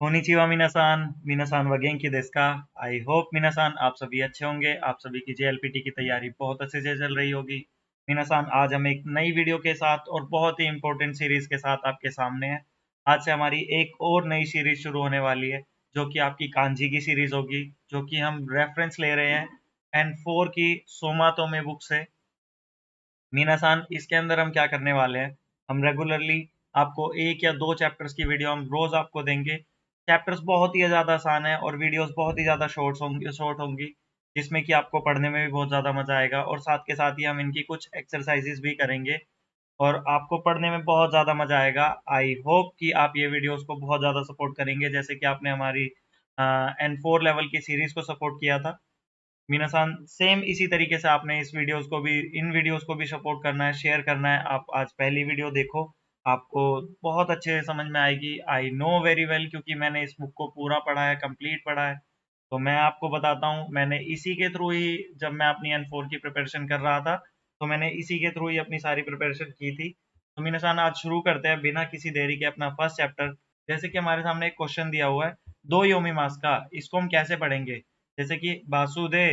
Konnichiwa मिनासान, मिनासान व गेंकी देsu का। I hope मिनासान आप सभी अच्छे होंगे। आप सभी की जेएलपीटी की तैयारी बहुत अच्छे से चल रही होगी। मिनासान आज हम एक नई वीडियो के साथ और बहुत ही इंपॉर्टेंट सीरीज के साथ आपके सामने हैं। आज से हमारी एक और नई सीरीज शुरू होने वाली है, जो कि आपकी कांजी की सीरीज होगी, जो कि हम रेफरेंस ले रहे हैं N4 की सोमातोमे बुक से। मीनासान इसके अंदर हम क्या करने वाले हैं, हम रेगुलरली आपको एक या दो चैप्टर्स की वीडियो हम रोज आपको देंगे। चैप्टर्स बहुत ही ज़्यादा आसान है और वीडियोस बहुत ही ज़्यादा शॉर्ट होंगी, जिसमें कि आपको पढ़ने में भी बहुत ज़्यादा मजा आएगा और साथ के साथ ही हम इनकी कुछ एक्सरसाइजेस भी करेंगे और आपको पढ़ने में बहुत ज़्यादा मजा आएगा। आई होप कि आप ये वीडियोस को बहुत ज़्यादा सपोर्ट करेंगे, जैसे कि आपने हमारी N4 लेवल की सीरीज को सपोर्ट किया था। मीनासान सेम इसी तरीके से आपने इन वीडियोस को भी सपोर्ट करना है, शेयर करना है। आप आज पहली वीडियो देखो, आपको बहुत अच्छे से समझ में आएगी। आई नो वेरी वेल, क्योंकि मैंने इस बुक को पूरा पढ़ा है, कंप्लीट पढ़ा है। तो मैं आपको बताता हूँ, मैंने इसी के थ्रू ही, जब मैं अपनी N4 की प्रिपरेशन कर रहा था, तो मैंने इसी के थ्रू ही अपनी सारी प्रिपरेशन की थी। तो मीनासान आज शुरू करते हैं बिना किसी देरी के अपना फर्स्ट चैप्टर। जैसे कि हमारे सामने एक क्वेश्चन दिया हुआ है, दो योमी मास का, इसको हम कैसे पढ़ेंगे। जैसे कि बासुदे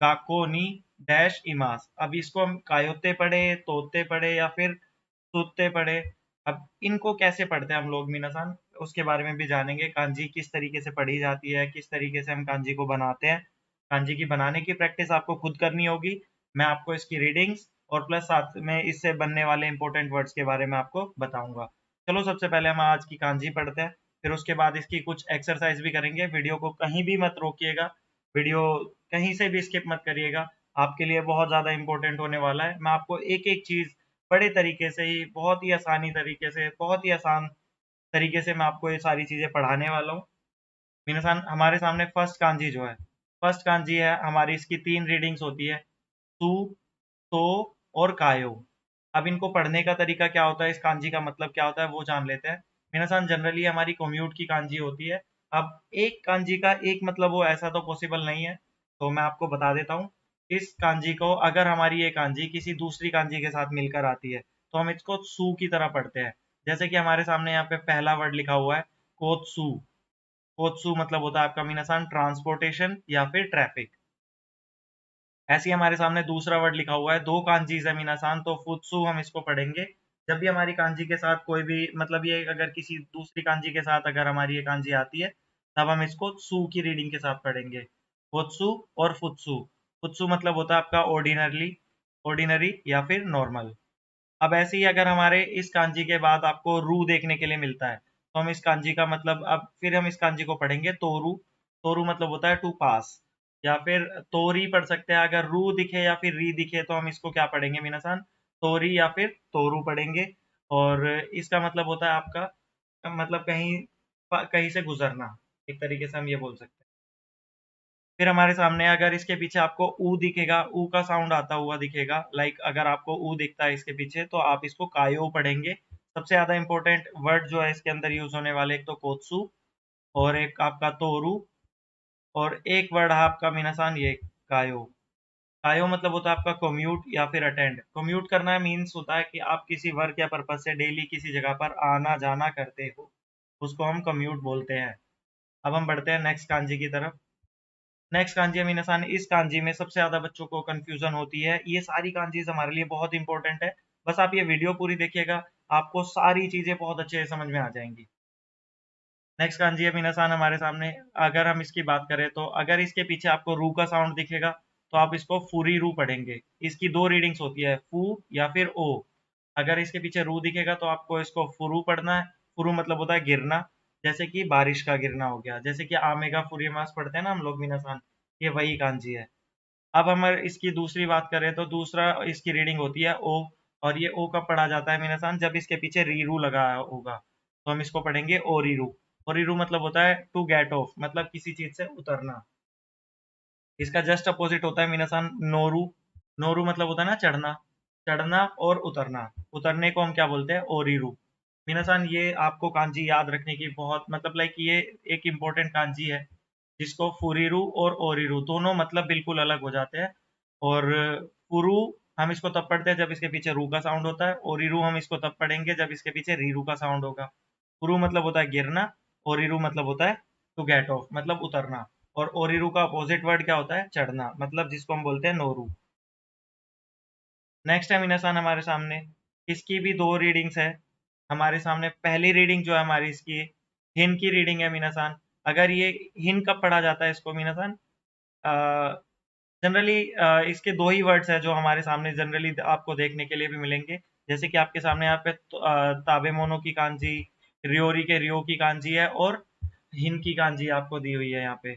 काको नी डैश इमास। अब इसको हम कायोते पढ़े, तोते पढ़े या फिर सूत्ते पढ़े। अब इनको कैसे पढ़ते हैं हम लोग मीनासान, उसके बारे में भी जानेंगे। कांजी किस तरीके से पढ़ी जाती है, किस तरीके से हम कांजी को बनाते हैं। कांजी की बनाने की प्रैक्टिस आपको खुद करनी होगी। मैं आपको इसकी रीडिंग्स और प्लस साथ में इससे बनने वाले इंपॉर्टेंट वर्ड्स के बारे में आपको बताऊंगा। चलो सबसे पहले हम आज की कांजी पढ़ते हैं, फिर उसके बाद इसकी कुछ एक्सरसाइज भी करेंगे। वीडियो को कहीं भी मत रोकिएगा, वीडियो कहीं से भी स्किप मत करिएगा। आपके लिए बहुत ज़्यादा इंपॉर्टेंट होने वाला है। मैं आपको एक एक चीज़ बड़े तरीके से ही, बहुत ही आसानी तरीके से, बहुत ही आसान तरीके से मैं आपको ये सारी चीज़ें पढ़ाने वाला हूँ। मीनासान हमारे सामने फर्स्ट कांजी जो है, फर्स्ट कांजी है हमारी, इसकी तीन रीडिंग्स होती है, सु, तो और कायो। अब इनको पढ़ने का तरीका क्या होता है, इस कांजी का मतलब क्या होता है, वो जान लेते हैं। मीनासान जनरली हमारी कोम्यूट की कांजी होती है। अब एक कांजी का एक मतलब हो, ऐसा तो पॉसिबल नहीं है, तो मैं आपको बता देता हूँ। इस कांजी को, अगर हमारी ये कांजी किसी दूसरी कांजी के साथ मिलकर आती है, तो हम इसको सू की तरह पढ़ते हैं। जैसे कि हमारे सामने यहाँ पे पहला वर्ड लिखा हुआ है, कोत्सू। कोत्सू मतलब होता है आपका मीनासान ट्रांसपोर्टेशन या फिर ट्रैफिक। ऐसे ही हमारे सामने दूसरा वर्ड लिखा हुआ है, दो कांजीज है मीनासान, तो फुत्सु हम इसको पढ़ेंगे। जब भी हमारी कांजी के साथ कोई भी, मतलब ये अगर किसी दूसरी कांजी के साथ अगर हमारी ये कांजी आती है, तब हम इसको सु की रीडिंग के साथ पढ़ेंगे। फुत्सु और फुत्सु। फुत्सु मतलब होता है आपका ऑर्डिनरली, ऑर्डिनरी या फिर नॉर्मल। अब ऐसे ही अगर हमारे इस कांजी के बाद आपको रू देखने के लिए मिलता है, तो हम इस कांजी का मतलब, अब फिर हम इस कांजी को पढ़ेंगे तोरू। तोरू मतलब होता है टू पास, या फिर तोरी पढ़ सकते हैं। अगर रू दिखे या फिर री दिखे, तो हम इसको क्या पढ़ेंगे मीनासान, तोरी या फिर तोरू पढ़ेंगे। और इसका मतलब होता है आपका, मतलब कहीं कहीं से गुजरना, एक तरीके से हम ये बोल सकते हैं। फिर हमारे सामने अगर इसके पीछे आपको ऊ दिखेगा, ऊ का साउंड आता हुआ दिखेगा, लाइक अगर आपको ऊ दिखता है इसके पीछे, तो आप इसको कायो पढ़ेंगे। सबसे ज्यादा इंपॉर्टेंट वर्ड जो है इसके अंदर यूज होने वाले, एक तो कोत्सु और एक आपका तोरू, और एक वर्ड है आपका मीनासान ये कायो। कायो मतलब होता है आपका कम्यूट या फिर अटेंड। कम्यूट करना मीन्स होता है कि आप किसी वर्क या पर्पज से डेली किसी जगह पर आना जाना करते हो, उसको हम कम्यूट बोलते हैं। अब हम बढ़ते हैं नेक्स्ट कांजी की तरफ। नेक्स्ट कांजी है मीनासान, इस कांजी में सबसे ज्यादा बच्चों को कंफ्यूजन होती है। ये सारी कांजीज हमारे लिए बहुत इंपॉर्टेंट है, बस आप ये वीडियो पूरी देखिएगा, आपको सारी चीजें बहुत अच्छे से समझ में आ जाएंगी। नेक्स्ट कांजी है मीनासान हमारे सामने, अगर हम इसकी बात करें, तो अगर इसके पीछे आपको रू का साउंड दिखेगा, तो आप इसको फूरी रू पढ़ेंगे। इसकी दो रीडिंग्स होती है, फू या फिर ओ। अगर इसके पीछे रू दिखेगा, तो आपको इसको फुरू पढ़ना है। फुरू मतलब होता है गिरना, जैसे कि बारिश का गिरना हो गया, जैसे कि आमेगा फुरीमास पढ़ते हैं ना हम लोग मीनासान, ये वही कांजी है। अब हम इसकी दूसरी बात करें, तो दूसरा इसकी रीडिंग होती है ओ। और ये ओ कब पढ़ा जाता है मीनासान, जब इसके पीछे रीरू लगा होगा, तो हम इसको पढ़ेंगे ओरीरू। ओरीरू मतलब होता है टू गेट ऑफ, मतलब किसी चीज से उतरना। इसका जस्ट अपोजिट होता है मीनासान नोरू। नोरू मतलब होता है ना चढ़ना, चढ़ना और उतरना। उतरने को हम क्या बोलते हैं, ओरीरू। मीनासान ये आपको कांजी याद रखने की बहुत, मतलब लाइक ये एक इम्पोर्टेंट कांजी है, जिसको फुरीरू और ओरीरू दोनों मतलब बिल्कुल अलग हो जाते हैं। और फुरू हम इसको तब पढ़ते हैं जब इसके पीछे रू का साउंड होता है, ओरीरू हम इसको तब पढ़ेंगे जब इसके पीछे रीरू का साउंड होगा। फुरू मतलब होता है गिरना, ओरिरू मतलब होता है टू गेट ऑफ, मतलब उतरना। और ओरिरू का अपोजिट वर्ड क्या होता है? चढ़ना, मतलब जिसको हम बोलते हैं नोरू। नेक्स्ट है मीनासान हमारे सामने, इसकी भी दो रीडिंग्स है हमारे सामने। पहली रीडिंग जो है हमारी इसकी हिन की रीडिंग है मीनासान। अगर ये हिन कब पढ़ा जाता है इसको मीनासान? जनरली इसके दो ही वर्ड्स हैं जो हमारे सामने जनरली आपको देखने के लिए भी मिलेंगे। जैसे कि आपके सामने यहाँ पे ताबे मोनो की कांजी, रियोरी के रियो की कांजी है, और हिन की कांजी आपको दी हुई है यहाँ पे।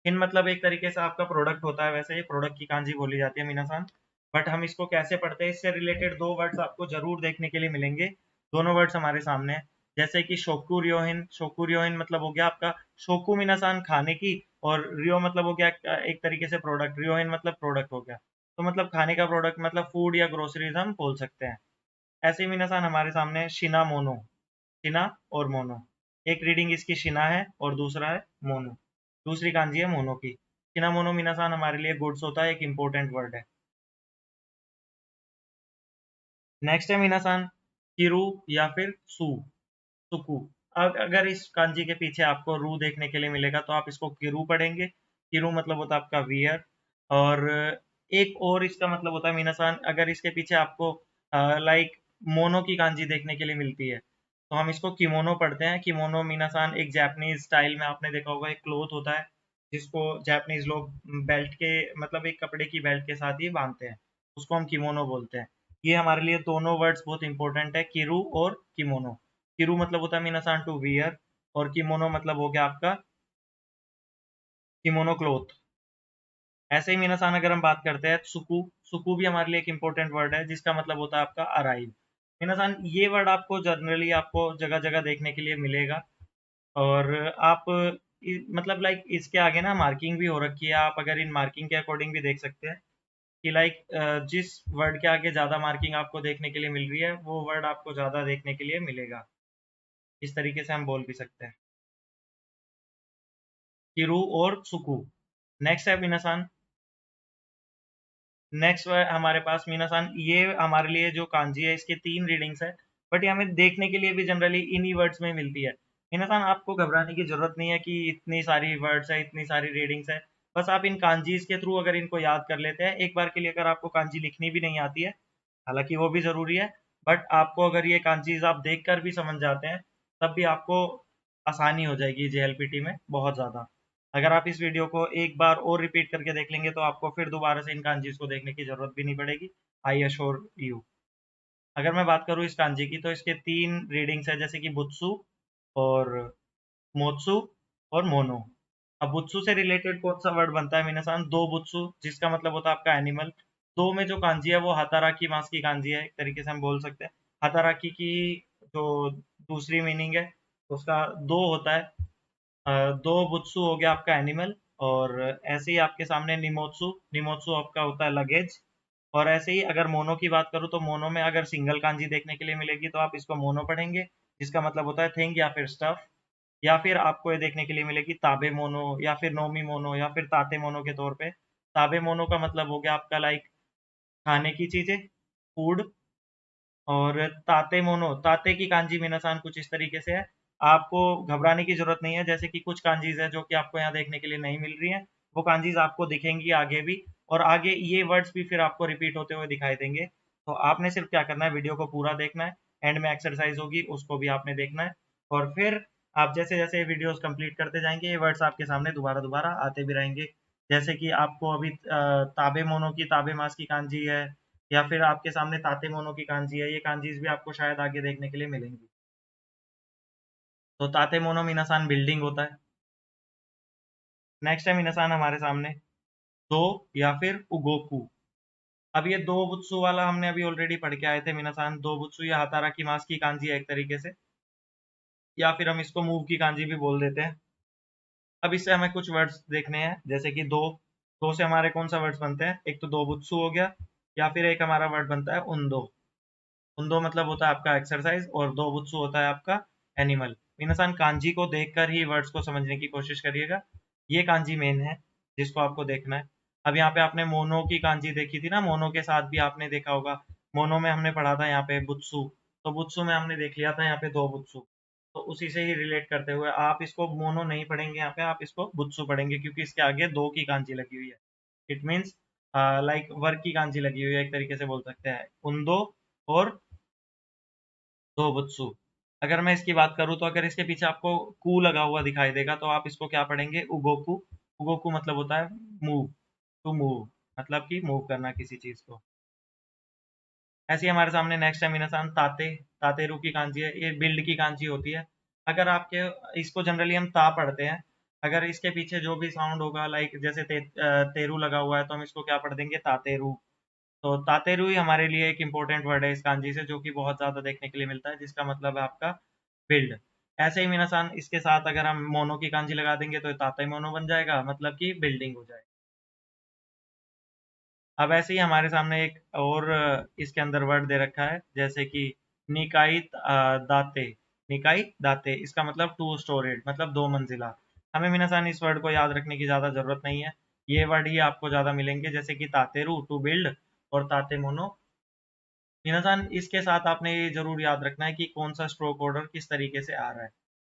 हिन मतलब एक तरीके से आपका प्रोडक्ट होता है, वैसे ये प्रोडक्ट की कांजी बोली जाती है मीनासान। बट हम इसको कैसे पढ़ते हैं, इससे रिलेटेड दो वर्ड्स आपको जरूर देखने के लिए मिलेंगे। दोनों वर्ड्स हमारे सामने हैं। जैसे कि शोकू रियोहिन, शोकू रियोहिन मतलब हो गया आपका शोकू मीनासान खाने की, और रियो मतलब हो गया एक तरीके से प्रोडक्ट, रियोइन मतलब प्रोडक्ट हो गया। तो मतलब खाने का प्रोडक्ट मतलब फूड या ग्रोसरीज हम बोल सकते हैं। ऐसे ही मीनासान हमारे सामने शिना मोनो, शिना और मोनो। एक रीडिंग इसकी शिना है और दूसरा है मोनो, दूसरी कांजी है मोनो की। शिना मोनो मीनासान हमारे लिए गुड्स होता है, एक इंपॉर्टेंट वर्ड है। नेक्स्ट है मीनासान किरू या फिर सू, सुकू। अगर इस कांजी के पीछे आपको रू देखने के लिए मिलेगा तो आप इसको किरू पढ़ेंगे। किरू मतलब होता है आपका वियर। और एक और इसका मतलब होता है मीनासान, अगर इसके पीछे आपको लाइक मोनो की कांजी देखने के लिए मिलती है तो हम इसको किमोनो पढ़ते हैं। किमोनो मीनासान एक जापानीज स्टाइल में आपने देखा होगा, एक क्लोथ होता है जिसको जापानीज लोग बेल्ट के मतलब एक कपड़े की बेल्ट के साथ ही बांधते हैं, उसको हम किमोनो बोलते हैं। ये हमारे लिए दोनों वर्ड्स बहुत इंपॉर्टेंट है, किरू और किमोनो। किरू मतलब होता है मीनासान टू वियर, और किमोनो मतलब हो गया आपका किमोनो क्लोथ। ऐसे ही मीनासान अगर हम बात करते हैं सुकू, सुकू भी हमारे लिए एक इंपॉर्टेंट वर्ड है जिसका मतलब होता है आपका अराइव। मीनासान ये वर्ड आपको जनरली आपको जगह जगह देखने के लिए मिलेगा। और आप मतलब लाइक इसके आगे ना मार्किंग भी हो रखी है, आप अगर इन मार्किंग के अकॉर्डिंग भी देख सकते हैं कि लाइक जिस वर्ड के आगे ज़्यादा मार्किंग आपको देखने के लिए मिल रही है वो वर्ड आपको ज़्यादा देखने के लिए मिलेगा। इस तरीके से हम बोल भी सकते हैं किरू और सुकू। नेक्स्ट है मीनासान, नेक्स्ट हमारे पास मीनासान, ये हमारे लिए जो कांजी है इसके तीन रीडिंग्स है, बट ये हमें देखने के लिए भी जनरली इन्हीं वर्ड्स में मिलती है। मीनासान आपको घबराने की जरूरत नहीं है कि इतनी सारी वर्ड्स है, इतनी सारी रीडिंग्स है। बस आप इन कांजीज के थ्रू अगर इनको याद कर लेते हैं एक बार के लिए, अगर आपको कांजी लिखनी भी नहीं आती है, हालांकि वो भी जरूरी है, बट आपको अगर ये कांजीज आप देख कर भी समझ जाते हैं तब भी आपको आसानी हो जाएगी जेएलपीटी में बहुत ज़्यादा। अगर आप इस वीडियो को एक बार और रिपीट करके देख लेंगे तो आपको फिर दोबारा से इन कांजीज को देखने की जरूरत भी नहीं पड़ेगी, आई अश्योर यू। अगर मैं बात करूँ इस कांजी की तो इसके तीन रीडिंग्स है, जैसे कि बुत्सु और मोत्सु और मोनो। अब बुत्सु से रिलेटेड कौन सा वर्ड बनता है मीनासान? दो बुत्सु, जिसका मतलब होता है आपका एनिमल। दो में जो कांजी है वो हाताराकी मास की कांजी है, एक तरीके से हम बोल सकते हैं। हाताराकी की जो दूसरी मीनिंग है उसका दो होता है। दो बुत्सु हो गया आपका एनिमल। और ऐसे ही आपके सामने निमोत्सु, निमोत्सु आपका होता है लगेज। और ऐसे ही अगर मोनो की बात करूँ तो मोनो में अगर सिंगल कांजी देखने के लिए मिलेगी तो आप इसको मोनो पढ़ेंगे, जिसका मतलब होता है थिंग या फिर स्टफ। या फिर आपको ये देखने के लिए मिलेगी ताबे मोनो या फिर नोमी मोनो या फिर ताते मोनो के तौर पे। ताबे मोनो का मतलब हो गया आपका लाइक खाने की चीजें, फूड। और ताते मोनो, ताते की कांजी मीनासान कुछ इस तरीके से है। आपको घबराने की जरूरत नहीं है, जैसे कि कुछ कांजीज है जो कि आपको यहाँ देखने के लिए नहीं मिल रही हैं, वो कांजीज आपको दिखेंगी आगे भी, और आगे ये वर्ड्स भी फिर आपको रिपीट होते हुए दिखाई देंगे। तो आपने सिर्फ क्या करना है, वीडियो को पूरा देखना है, एंड में एक्सरसाइज होगी उसको भी आपने देखना है। और फिर आप जैसे जैसे वीडियोस कंप्लीट करते जाएंगे ये वर्ड्स आपके सामने दोबारा दोबारा आते भी रहेंगे। जैसे कि आपको अभी ताबे मोनो की ताबे मास की कांजी है, या फिर आपके सामने ताते मोनो की कांजी है, ये कांजीज भी आपको शायद आगे देखने के लिए मिलेंगी। तो ताते मोनो मीनासान बिल्डिंग होता है। नेक्स्ट है मीनासान हमारे सामने दो या फिर उगोकू। अब ये दो बुत्सु वाला हमने अभी ऑलरेडी पढ़ के आए थे मीनासान। दो बुत्सु या हातारा की मास की कांजी है एक तरीके से, या फिर हम इसको मूव की कांजी भी बोल देते हैं। अब इससे हमें कुछ वर्ड्स देखने हैं, जैसे कि दो, दो से हमारे कौन सा वर्ड्स बनते हैं? एक तो दो बुत्सु हो गया, या फिर एक हमारा वर्ड बनता है उन दो। उंदो मतलब होता है आपका एक्सरसाइज, और दो बुत्सु होता है आपका एनिमल। मीनासान कांजी को देखकर ही वर्ड्स को समझने की कोशिश करिएगा, ये कांजी मेन है जिसको आपको देखना है। अब यहाँ पे आपने मोनो की कांजी देखी थी ना, मोनो के साथ भी आपने देखा होगा, मोनो में हमने पढ़ा था यहाँ पे बुत्सु, तो बुत्सु में हमने देख लिया था यहाँ पे दो बुत्सु। तो उसी से ही रिलेट करते हुए आप इसको मोनो नहीं पढ़ेंगे, यहाँ पे आप इसको बुत्सु पढ़ेंगे, क्योंकि इसके आगे दो की कांजी लगी हुई है। इट मीन्स लाइक वर्ग की कांजी लगी हुई है, एक तरीके से बोल सकते हैं, उन दो और दो बुत्सु। अगर मैं इसकी बात करूँ तो अगर इसके पीछे आपको कू लगा हुआ दिखाई देगा तो आप इसको क्या पढ़ेंगे, उगोकू। उगोकू मतलब होता है मूव, टू मूव, मतलब कि मूव करना किसी चीज को। ऐसे ही हमारे सामने नेक्स्ट है मीनासान ताते। तातेरू की कांजी है, ये बिल्ड की कांजी होती है। अगर आपके, इसको जनरली हम ता पढ़ते हैं। अगर इसके पीछे जो भी साउंड होगा, लाइक जैसे तेरू लगा हुआ है, तो हम इसको क्या पढ़ देंगे, तातेरू। तो तातेरू ही हमारे लिए एक इंपॉर्टेंट वर्ड है इस कांजी से, जो कि बहुत ज्यादा देखने के लिए मिलता है, जिसका मतलब है आपका बिल्ड। ऐसे ही मीनासान इसके साथ अगर हम मोनो की कांजी लगा देंगे तो ताते मोनो बन जाएगा, मतलब कि बिल्डिंग हो जाएगा। अब ऐसे ही हमारे सामने एक और इसके अंदर वर्ड दे रखा है, जैसे कि निकाई दाते। निकाई दाते, इसका मतलब टू स्टोरेड, मतलब दो मंजिला। हमें मीनासान इस वर्ड को याद रखने की ज्यादा जरूरत नहीं है। ये वर्ड ही आपको ज्यादा मिलेंगे, जैसे कि तातेरू टू बिल्ड, और ताते मोनो। मीनासान इसके साथ आपने ये जरूर याद रखना है कि कौन सा स्ट्रोक ऑर्डर किस तरीके से आ रहा है।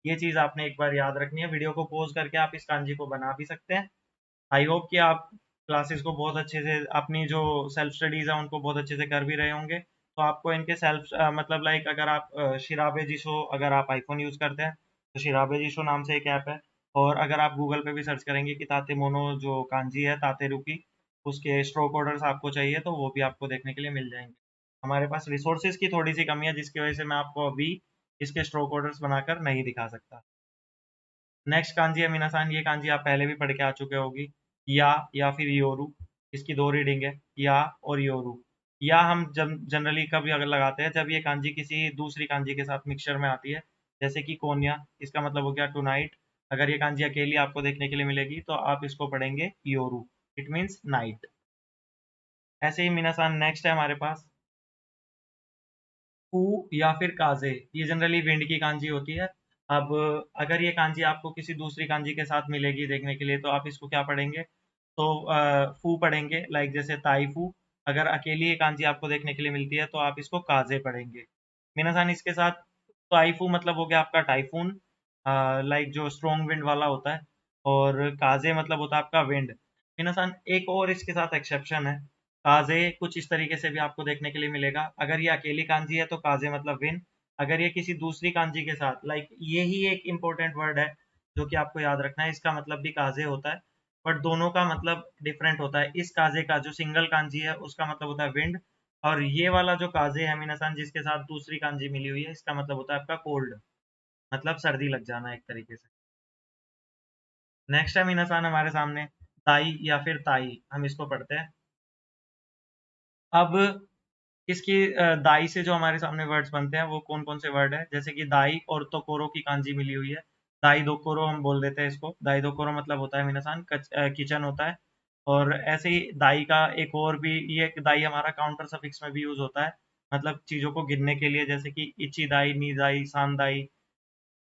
ये चीज आपने एक बार याद रखनी है। वीडियो को पॉज करके आप इस कांजी को बना भी सकते हैं। आई होप कि आप क्लासेस को बहुत अच्छे से, अपनी जो सेल्फ स्टडीज है उनको बहुत अच्छे से कर भी रहे होंगे। तो आपको इनके सेल्फ मतलब लाइक अगर आप शिराबे जिशो, अगर आप आईफोन यूज करते हैं तो शिराबे जिशो नाम से एक ऐप है। और अगर आप गूगल पे भी सर्च करेंगे कि ताते मोनो जो कांजी है ताते रुकी, उसके स्ट्रोक ऑर्डर्स आपको चाहिए तो वो भी आपको देखने के लिए मिल जाएंगे। हमारे पास रिसोर्सेज की थोड़ी सी कमी है, जिसकी वजह से मैं आपको अभी इसके स्ट्रोक ऑर्डर्स बनाकर नहीं दिखा सकता। नेक्स्ट कांजी है मीनासान, ये कांजी आप पहले भी पढ़ के आ चुके होगी। या फिर योरू। इसकी दो रीडिंग है, या और योरू। या हम जब जनरली कभी अगर लगाते हैं जब ये कांजी किसी दूसरी कांजी के साथ मिक्सचर में आती है, जैसे कि कोन्या, इसका मतलब हो गया टू नाइट। अगर ये कांजी अकेली आपको देखने के लिए मिलेगी तो आप इसको पढ़ेंगे योरू, इट मीन्स नाइट। ऐसे ही मीनासान नेक्स्ट है हमारे पास कू या फिर काजे। ये जनरली विंड की कांजी होती है। अब अगर ये कांजी आपको किसी दूसरी कांजी के साथ मिलेगी देखने के लिए तो आप इसको क्या पढ़ेंगे, तो फू पढ़ेंगे, लाइक जैसे ताई फू। अगर अकेली ये कांजी आपको देखने के लिए मिलती है तो आप इसको काजे पढ़ेंगे। मीनासान इसके साथ ताइफू मतलब हो गया आपका टाइफून, लाइक जो स्ट्रॉन्ग विंड वाला होता है। और काजे मतलब होता है आपका विंड। मीनासान एक और इसके साथ एक्सेप्शन है। काजे कुछ इस तरीके से भी आपको देखने के लिए मिलेगा। अगर ये अकेली कांजी है तो काजे मतलब विन। अगर ये किसी दूसरी कांजी के साथ, लाइक ये ही एक इंपॉर्टेंट वर्ड है जो कि आपको याद रखना है, इसका मतलब भी काजे होता है। बट दोनों का मतलब डिफरेंट होता है। इस काजे का जो सिंगल कांजी है उसका मतलब होता है विंड। और ये वाला जो काजे है मीनासान, जिसके साथ दूसरी कांजी मिली हुई है, इसका मतलब होता है आपका कोल्ड, मतलब सर्दी लग जाना एक तरीके से। नेक्स्ट है मीनासान हमारे सामने ताई या फिर ताई, हम इसको पढ़ते हैं। अब इसकी दाई से जो हमारे सामने वर्ड्स बनते हैं वो कौन कौन से वर्ड है, जैसे कि दाई और तोकोरो की कांजी मिली हुई है। दाई दोकोरो हम बोल देते हैं इसको। दाई दोकोरो मतलब होता है मीनासान किचन होता है। और ऐसे ही दाई का एक और भी, ये दाई हमारा काउंटर सफिक्स में भी यूज होता है, मतलब चीजों को गिनने के लिए, जैसे कि इची दाई, नी दाई, सान दाई।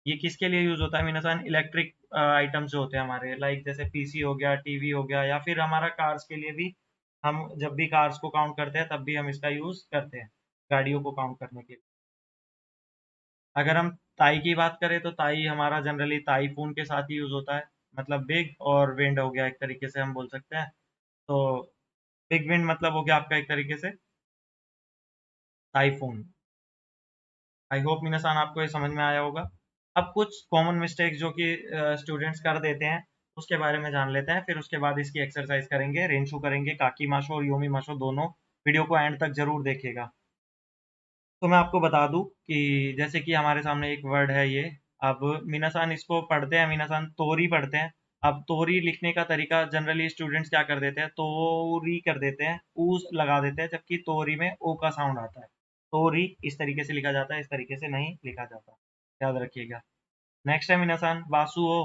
ये किसके लिए यूज होता है मीनासान, इलेक्ट्रिक आइटम्स जो होते हैं हमारे, लाइक जैसे पीसी हो गया, टीवी हो गया, या फिर हमारा कार्स के लिए भी। हम जब भी कार्स को काउंट करते हैं तब भी हम इसका यूज करते हैं, गाड़ियों को काउंट करने के लिए। अगर हम ताई की बात करें तो ताई हमारा जनरली ताइफून के साथ ही यूज होता है, मतलब बिग और विंड हो गया एक तरीके से हम बोल सकते हैं। तो बिग विंड मतलब हो गया आपका एक तरीके से टाइफून। आई होप मिनासान आपको ये समझ में आया होगा। अब कुछ कॉमन मिस्टेक्स जो कि स्टूडेंट्स कर देते हैं उसके बारे में जान लेते हैं, फिर उसके बाद इसकी एक्सरसाइज करेंगे, रेंशु करेंगे, काकी माशो और योमी माशो दोनों। वीडियो को एंड तक जरूर देखिएगा। तो मैं आपको बता दूं कि जैसे कि हमारे सामने एक वर्ड है ये। अब मीनासान इसको पढ़ते हैं, मीनासान तोरी पढ़ते हैं। अब तोरी लिखने का तरीका जनरली स्टूडेंट्स क्या कर देते हैं, तोरी कर देते हैं, ऊ लगा देते हैं, जबकि तोरी में ओ का साउंड आता है। तोरी इस तरीके से लिखा जाता है, इस तरीके से नहीं लिखा जाता, याद रखिएगा। नेक्स्ट है मीनासान वासुओ।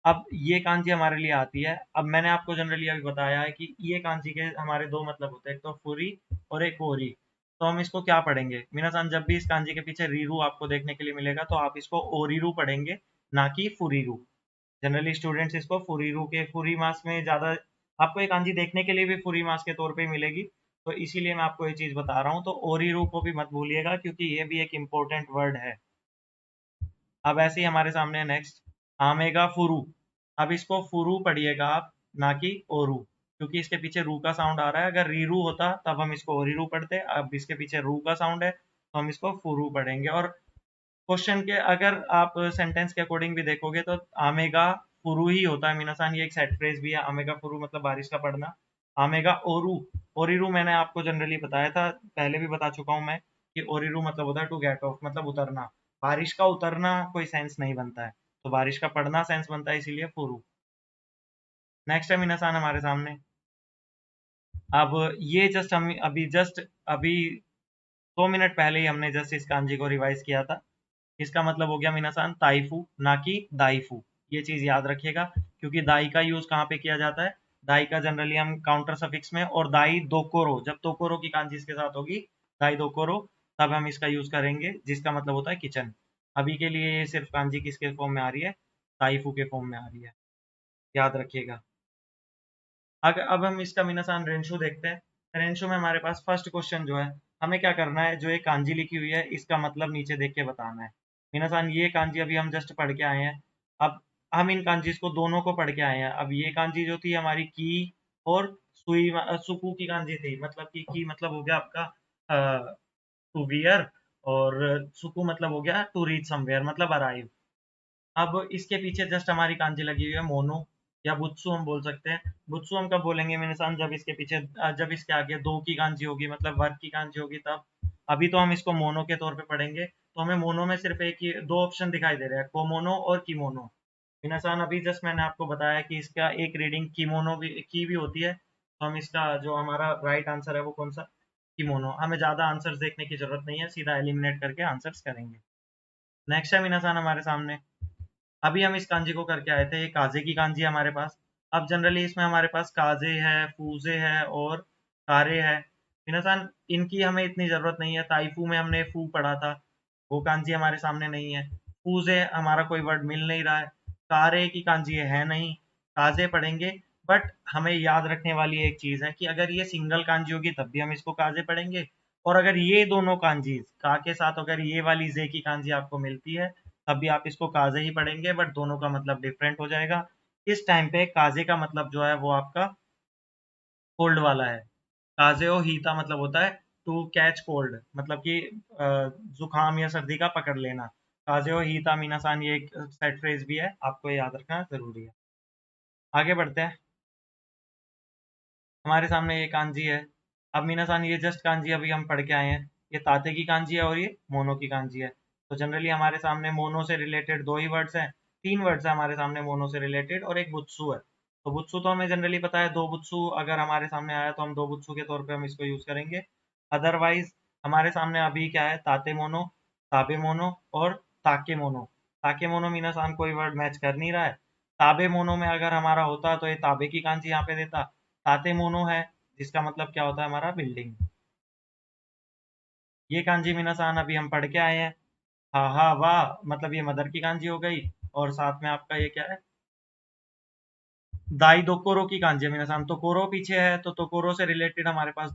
अब ये कांजी हमारे लिए आती है। अब मैंने आपको जनरली अभी बताया है कि ये कांजी के हमारे दो मतलब होते हैं, एक तो फुरी और एक ओरी। तो हम इसको क्या पढ़ेंगे मीनासान, जब भी इस कांजी के पीछे रीरू आपको देखने के लिए मिलेगा तो आप इसको ओरीरू पढ़ेंगे, ना कि फुरीरू। जनरली स्टूडेंट्स इसको फुरीरू के फुरी मास में ज्यादा, आपको ये कांजी देखने के लिए भी फुरी मास के तौर पे ही मिलेगी। तो इसीलिए मैं आपको ये चीज बता रहा हूँ, तो ओरीरू को भी मत भूलिएगा क्योंकि ये भी एक इम्पोर्टेंट वर्ड है। अब ऐसे ही हमारे सामने नेक्स्ट आमेगा फुरु। अब इसको फुरु पढ़िएगा आप, ना कि ओरू, क्योंकि इसके पीछे रू का साउंड आ रहा है। अगर रीरू होता तब हम इसको ओरीरू पढ़ते, अब इसके पीछे रू का साउंड है तो हम इसको फुरु पढ़ेंगे। और क्वेश्चन के अगर आप सेंटेंस के अकॉर्डिंग भी देखोगे तो आमेगा फुरु ही होता है मीनासान। ये एक सेट फ्रेज भी है, आमेगा फुरु मतलब बारिश का पड़ना। आमेगा ओरू, ओरीरू मैंने आपको जनरली बताया था, पहले भी बता चुका हूं मैं कि ओरीरू मतलब होता है टू गेट ऑफ, मतलब उतरना। बारिश का उतरना कोई सेंस नहीं बनता है, तो बारिश का पड़ना सेंस बनता है, इसीलिए फुरु। नेक्स्ट है मीनासान हमारे सामने। अब ये जस्ट हम अभी 2 मिनट पहले ही हमने जस्ट इस कांजी को रिवाइज किया था। इसका मतलब हो गया मीनासान ताइफू, ना कि दाइफू। ये चीज याद रखिएगा, क्योंकि दाई का यूज कहाँ पे किया जाता है? दाई का जनरली हम काउंटर सफिक्स में, और दाई दोकोरो, जब दोकोरो की कांजी इसके साथ होगी, दाई दोकोरो, तब हम इसका यूज करेंगे, जिसका मतलब होता है किचन। अभी के लिए ये सिर्फ कांजी किसके फॉर्म में आ रही है? ताइफू के फॉर्म में आ रही है, याद रखिएगा। अगर अब हम इसका मीनासान रेंशो देखते हैं। रेंशो में हमारे पास फर्स्ट क्वेश्चन जो है, हमें क्या करना है, जो एक कांजी लिखी हुई है इसका मतलब नीचे देख के बताना है। मीनासान ये कांजी अभी हम जस्ट पढ़ के आए हैं। अब हम इन कांजीज को दोनों को पढ़ के आए हैं। अब ये कांजी जो थी हमारी की और सुकू की कांजी थी, मतलब की मतलब हो गया आपका टू बियर, और सुकू मतलब हो गया टू रीच समवेयर, मतलब अराइव। अब इसके पीछे जस्ट हमारी कांजी लगी हुई है मोनो, या बुत्सु हम बोल सकते हैं। बुत्सु हम कब बोलेंगे मेरे, जब इसके पीछे जब इसके आगे दो की कांजी होगी, मतलब वर्ग की कांजी होगी तब। अभी तो हम इसको मोनो के तौर पे पढ़ेंगे, तो हमें मोनो में सिर्फ एक ही दो ऑप्शन दिखाई दे रहे हैं, कोमोनो और किमोनो। मिनासान अभी जस्ट मैंने आपको बताया कि इसका एक रीडिंग किमोनो भी की भी होती है, तो हम इसका जो हमारा राइट आंसर है वो कौन सा? किमोनो। हमें ज्यादा आंसर्स देखने की जरूरत नहीं है, सीधा एलिमिनेट करके आंसर्स करेंगे। नेक्स्ट है मिनासान हमारे सामने। अभी हम इस कांजी को करके आए थे, ये काजे की कांजी है हमारे पास। अब जनरली इसमें हमारे पास काजे है, फूजे है और कारे है। मिनासान इनकी हमें इतनी जरूरत नहीं है, ताइफू में हमने फू पढ़ा था, वो कांजी हमारे सामने नहीं है। फूजे हमारा कोई वर्ड मिल नहीं रहा है, कारे की कांजी है नहीं, काजे पढ़ेंगे। बट हमें याद रखने वाली एक चीज है कि अगर ये सिंगल कांजी होगी तब भी हम इसको काजे पढ़ेंगे, और अगर ये दोनों कांजी का के साथ अगर ये वाली जे की कांजी आपको मिलती है, तब भी आप इसको काजे ही पढ़ेंगे, बट दोनों का मतलब डिफरेंट हो जाएगा। इस टाइम पे काजे का मतलब जो है वो आपका कोल्ड वाला है। काजे ओ हीता मतलब होता है टू कैच कोल्ड, मतलब कि जुकाम या सर्दी का पकड़ लेना। काजे ओ हीता मीनासान ये एक सेट फ्रेज भी है, आपको ये याद रखना जरूरी है। आगे बढ़ते हैं। हमारे सामने ये कांजी है। अब मीनासान ये जस्ट कांजी अभी हम पढ़ के आए हैं, ये ताते की कांजी है और ये मोनो की कांजी है। तो जनरली हमारे सामने मोनो से रिलेटेड दो ही वर्ड्स हैं, तीन वर्ड्स हैं हमारे सामने मोनो से रिलेटेड, और एक बुत्सु है। तो बुत्सु तो हमें जनरली पता है, दो बुत्सु अगर हमारे सामने आया तो हम दो बुत्सु के तौर पे हम इसको यूज करेंगे। अदरवाइज हमारे सामने अभी क्या है, ताते मोनो, ताबे मोनो और ताके मोनो। ताके मोनो मीनासान कोई वर्ड मैच कर नहीं रहा है। ताबे मोनो में अगर हमारा होता तो ये ताबे की कांजी यहाँ पे देता। ताते मोनो है, जिसका मतलब क्या होता है हमारा बिल्डिंग। ये कांजी मीनासान अभी हम पढ़ के आए हैं। हा हा वाह, मतलब ये मदर की कांजी हो गई, और साथ में आपका ये क्या है, दाई दोकोरो की कांजी है मीनासान। तोकोरो पीछे है, तो तोकोरो से रिलेटेड हमारे पास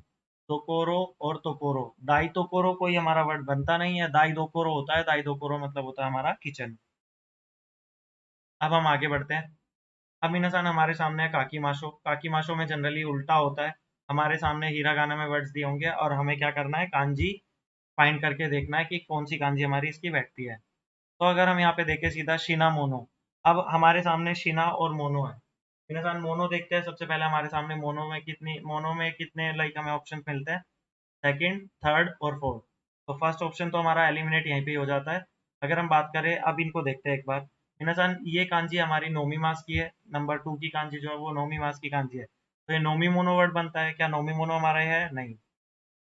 तोकोरो और तोकोरो। दाई तोकोरो कोई हमारा वर्ड बनता नहीं है, दाई दोकोरो होता है। दाई दोकोरो मतलब होता है हमारा किचन। अब हम आगे बढ़ते हैं। अब मीनासान हमारे सामने है काकी माशो। काकी माशो में जनरली उल्टा होता है, हमारे सामने हीरागाना में वर्ड्स दिए होंगे और हमें क्या करना है, कांजी फाइंड करके देखना है कि कौन सी कांजी हमारी इसकी बैठती है। तो अगर हम यहाँ पे देखें सीधा शिना मोनो। अब हमारे सामने शिना और मोनो है। इंसान मोनो देखते हैं, सबसे पहले हमारे सामने मोनो में कितने लाइक हमें ऑप्शन मिलते हैं, सेकंड, थर्ड और फोर्थ। तो फर्स्ट ऑप्शन तो हमारा एलिमिनेट यहीं पे ही हो जाता है। अगर हम बात करें, अब इनको देखते हैं एक बार। इंसान ये कांजी हमारी नोमी मास की है, नंबर 2 की कांजी जो है वो नोमी मास की कांजी है, तो ये नोमी मोनो वर्ड बनता है क्या? नोमी मोनो हमारा है नहीं।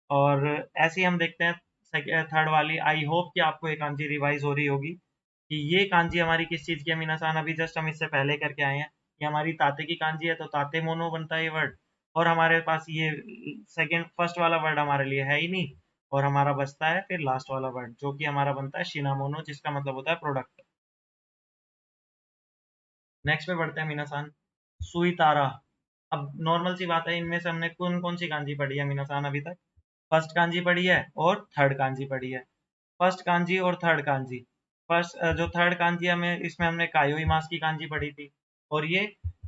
और ऐसे ही हम देखते हैं थर्ड वाली। आई होप कि आपको ये कांजी रिवाइज हो रही होगी कि ये कांजी हमारी किस चीज की है मीनासान। अभी जस्ट हम इससे पहले करके आए हैं, ये हमारी ताते की कांजी है, तो ताते मोनो बनता है ये वर्ड। और हमारे पास ये सेकंड फर्स्ट वाला वर्ड हमारे लिए है ही नहीं, और हमारा बचता है फिर लास्ट वाला वर्ड, जो कि हमारा बनता है शिनामोनो, जिसका मतलब होता है प्रोडक्ट। नेक्स्ट पे बढ़ते हैं मीनासान। सुई तारा। अब नॉर्मल सी बात है, इनमें से हमने कौन कौन सी कांजी पढ़ी है मीनासान अभी तक? फर्स्ट कांजी पढ़ी है और थर्ड कांजी पढ़ी है। फर्स्ट कांजी और थर्ड कांजी, फर्स्ट जो थर्ड कांजी हमें इसमें हमने कायोई मास की कांजी पढ़ी थी, और ये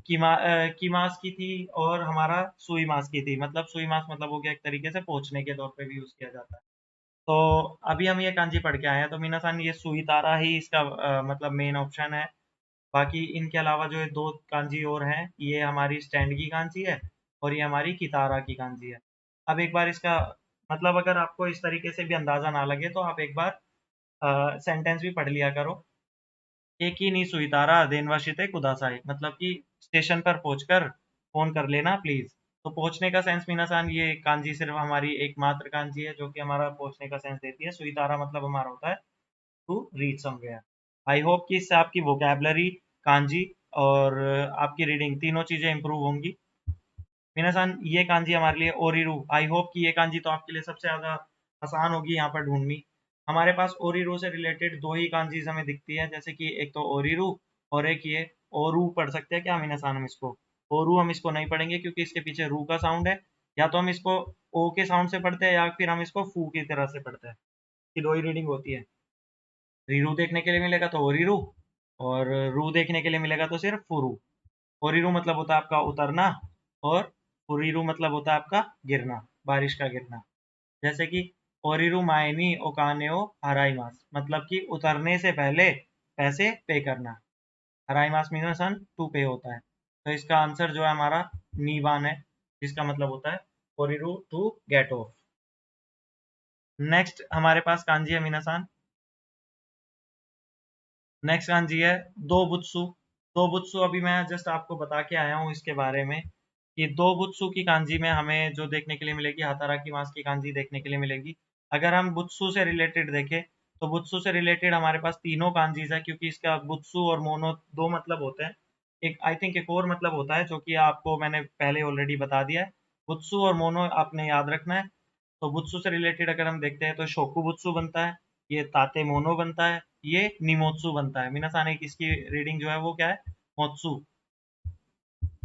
कीमास की थी, और हमारा सुई मास की थी। मतलब सुई मास मतलब हो गया एक तरीके से पोंछने के तौर पे भी यूज किया जाता है। तो अभी हम ये कांजी पढ़ के आए हैं, तो मीनासान ये सुई तारा ही इसका मतलब मेन ऑप्शन है। बाकी इनके अलावा जो ये दो कांजी और हैं, ये हमारी स्टैंड की कांजी है और ये हमारी कितारा की कांजी है। अब एक बार इसका मतलब अगर आपको इस तरीके से भी अंदाजा ना लगे तो आप एक बार सेंटेंस भी पढ़ लिया करो। एक ही नहीं सुई तारा देनवाशिते कुदासाई, मतलब कि स्टेशन पर पहुंचकर फोन कर लेना प्लीज। तो पहुंचने का सेंस मीनासान ये कांजी सिर्फ हमारी एकमात्र कांजी है जो कि हमारा पहुंचने का सेंस देती है। सुई तारा मतलब हमारा होता है to reach somewhere. I hope कि इससे आपकी वोकेबलरी, कांजी और आपकी रीडिंग तीनों चीजें इंप्रूव होंगी। मीनासान ये कांजी हमारे लिए ओरिरू, आई होप कि ये कांजी तो आपके लिए सबसे ज्यादा आसान होगी यहाँ पर ढूंढनी। हमारे पास ओरिरू से रिलेटेड दो ही कांजीज हमें दिखती है, जैसे कि एक तो ओरिरू और एक ये ओरू पढ़ सकते हैं क्या मीनासान हम इसको। ओरू हम इसको नहीं पढ़ेंगे क्योंकि इसके पीछे रू का साउंड है। या तो हम इसको ओ के साउंड से पढ़ते हैं या फिर हम इसको फू की तरह से पढ़ते हैं। ये दो ही रीडिंग होती है। रीरू देखने के लिए मिलेगा तो ओरिरू, और रू देखने के लिए मिलेगा तो सिर्फ फुरू। ओरिरू मतलब होता है आपका उतरना, और फुरीरू मतलब होता है आपका गिरना, बारिश का गिरना। जैसे कि ओरिरू मायनी ओकाने ओ हराई मास, मतलब कि उतरने से पहले पैसे पे करना। हराई मास मीन सन टू पे होता है। तो इसका आंसर जो है हमारा नीवान है, जिसका मतलब होता है ओरिरू टू गेट ऑफ। नेक्स्ट हमारे पास कांजी है मीनासान। नेक्स्ट कांजी है दो बुत्सु। दो बुत्सु अभी मैं जस्ट आपको बता के आया हूँ इसके बारे में, कि दो बुत्सु की कांजी में हमें जो देखने के लिए मिलेगी, हातारा की मास की कांजी देखने के लिए मिलेगी। अगर हम बुत्सु से रिलेटेड देखें तो बुत्सु से रिलेटेड हमारे पास तीनों कांजीज है, क्योंकि इसका बुत्सु और मोनो दो मतलब होते हैं। एक आई थिंक एक और मतलब होता है जो कि आपको मैंने पहले ऑलरेडी बता दिया है। बुत्सु और मोनो आपने याद रखना है। तो बुत्सु से रिलेटेड अगर हम देखते हैं तो शोकु बुत्सु बनता है, ये ताते मोनो बनता है, ये निमोत्सु बनता है। मीनासान एक इसकी रीडिंग जो है वो क्या है, मोत्सु।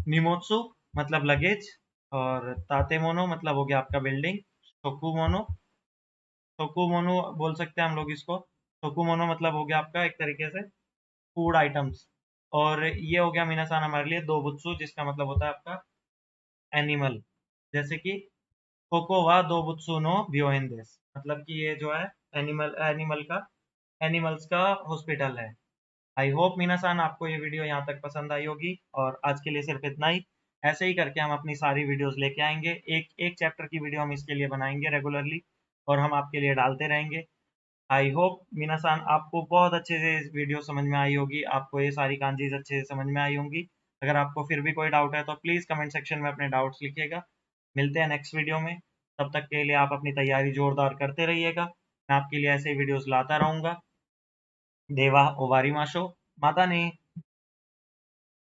निमोत्सु मतलब लगेज, और ताते मोनो मतलब हो गया आपका बिल्डिंग। शोकु मोनो, शोकु मोनो बोल सकते हैं हम लोग इसको। शोकु मोनो मतलब हो गया आपका एक तरीके से फूड आइटम्स। और ये हो गया मीनासान हमारे लिए दो बुत्सु, जिसका मतलब होता है आपका एनिमल। जैसे कि कोको वा दो बुत्सु नो ब्योहेंदेस, मतलब कि ये जो है एनिमल्स का हॉस्पिटल है। आई होप मीनासान आपको ये वीडियो यहाँ तक पसंद आई होगी, और आज के लिए सिर्फ इतना ही। ऐसे ही करके हम अपनी सारी वीडियोस लेके आएंगे, एक एक चैप्टर की वीडियो हम इसके लिए बनाएंगे रेगुलरली, और हम आपके लिए डालते रहेंगे। आई होप मीनासान आपको बहुत अच्छे से इस वीडियो समझ में आई होगी, आपको ये सारी कांजीज अच्छे से समझ में आई होंगी। अगर आपको फिर भी कोई डाउट है तो प्लीज़ कमेंट सेक्शन में अपने डाउट्स लिखिएगा। मिलते हैं नेक्स्ट वीडियो में। तब तक के लिए आप अपनी तैयारी जोरदार करते रहिएगा। मैं आपके लिए ऐसे वीडियोस लाता रहूँगा। देवा ओवारी माशो, माता ने।